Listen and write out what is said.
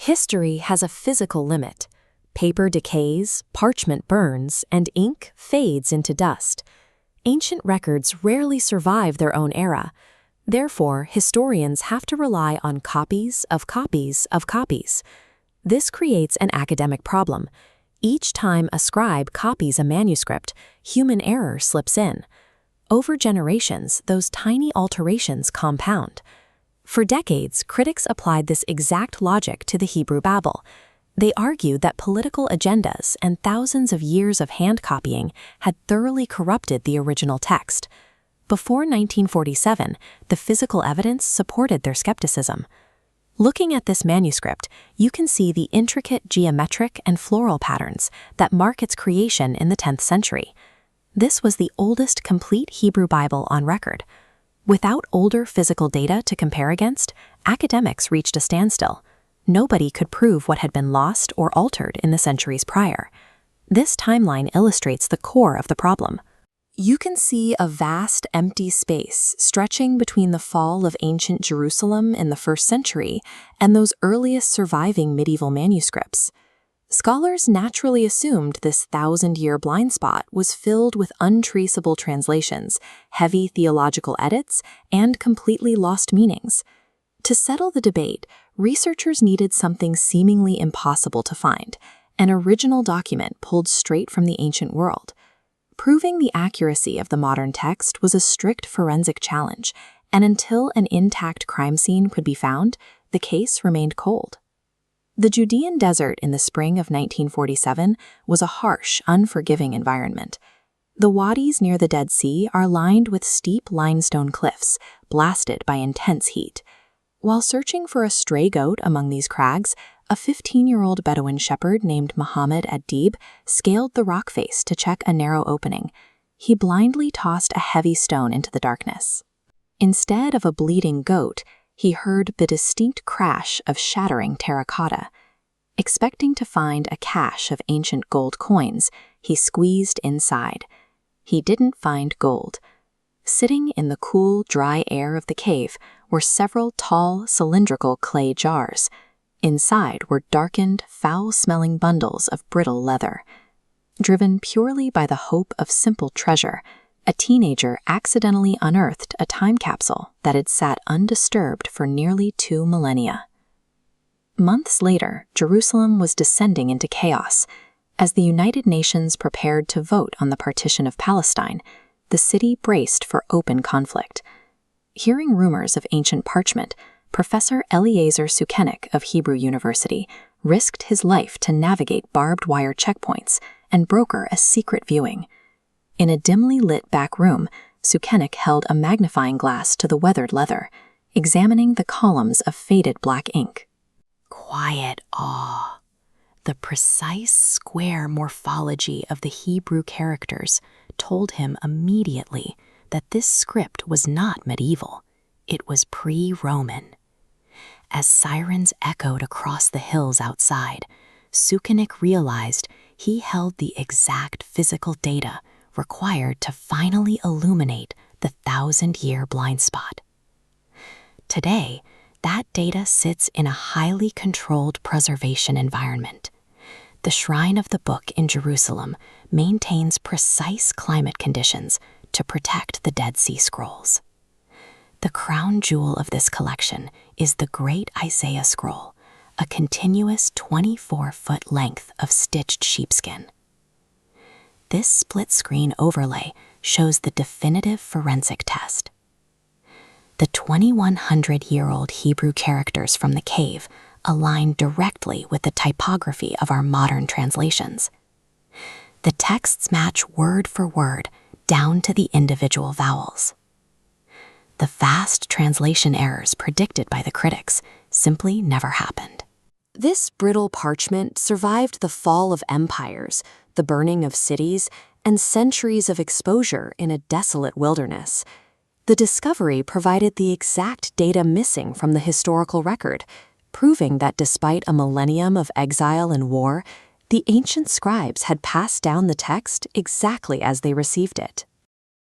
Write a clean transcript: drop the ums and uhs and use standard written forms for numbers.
History has a physical limit. Paper decays, parchment burns, and ink fades into dust. Ancient records rarely survive their own era. Therefore, historians have to rely on copies of copies of copies. This creates an academic problem. Each time a scribe copies a manuscript, human error slips in. Over generations, those tiny alterations compound. For decades, critics applied this exact logic to the Hebrew Bible. They argued that political agendas and thousands of years of hand copying had thoroughly corrupted the original text. Before 1947, the physical evidence supported their skepticism. Looking at this manuscript, you can see the intricate geometric and floral patterns that mark its creation in the 10th century. This was the oldest complete Hebrew Bible on record. Without older physical data to compare against, academics reached a standstill. Nobody could prove what had been lost or altered in the centuries prior. This timeline illustrates the core of the problem. You can see a vast empty space stretching between the fall of ancient Jerusalem in the 1st century and those earliest surviving medieval manuscripts. Scholars naturally assumed this 1,000-year blind spot was filled with untraceable translations, heavy theological edits, and completely lost meanings. To settle the debate, researchers needed something seemingly impossible to find, an original document pulled straight from the ancient world. Proving the accuracy of the modern text was a strict forensic challenge, and until an intact crime scene could be found, the case remained cold. The Judean desert in the spring of 1947 was a harsh, unforgiving environment. The wadis near the Dead Sea are lined with steep limestone cliffs, blasted by intense heat. While searching for a stray goat among these crags, a 15-year-old Bedouin shepherd named Muhammad ad-Dib scaled the rock face to check a narrow opening. He blindly tossed a heavy stone into the darkness. Instead of a bleeding goat, he heard the distinct crash of shattering terracotta. Expecting to find a cache of ancient gold coins, he squeezed inside. He didn't find gold. Sitting in the cool, dry air of the cave were several tall, cylindrical clay jars. Inside were darkened, foul-smelling bundles of brittle leather. Driven purely by the hope of simple treasure, a teenager accidentally unearthed a time capsule that had sat undisturbed for nearly 2 millennia. Months later, Jerusalem was descending into chaos. As the United Nations prepared to vote on the partition of Palestine, the city braced for open conflict. Hearing rumors of ancient parchment, Professor Eleazar Sukenik of Hebrew University risked his life to navigate barbed wire checkpoints and broker a secret viewing. In a dimly lit back room, Sukenik held a magnifying glass to the weathered leather, examining the columns of faded black ink. Quiet awe. The precise square morphology of the Hebrew characters told him immediately that this script was not medieval. It was pre-Roman. As sirens echoed across the hills outside, Sukenik realized he held the exact physical data required to finally illuminate the 1,000-year blind spot. Today, that data sits in a highly controlled preservation environment. The Shrine of the Book in Jerusalem maintains precise climate conditions to protect the Dead Sea Scrolls. The crown jewel of this collection is the Great Isaiah Scroll, a continuous 24-foot length of stitched sheepskin. This split-screen overlay shows the definitive forensic test. The 2,100-year-old Hebrew characters from the cave align directly with the typography of our modern translations. The texts match word for word, down to the individual vowels. The vast translation errors predicted by the critics simply never happened. This brittle parchment survived the fall of empires, the burning of cities, and centuries of exposure in a desolate wilderness. The discovery provided the exact data missing from the historical record, proving that despite a millennium of exile and war, the ancient scribes had passed down the text exactly as they received it.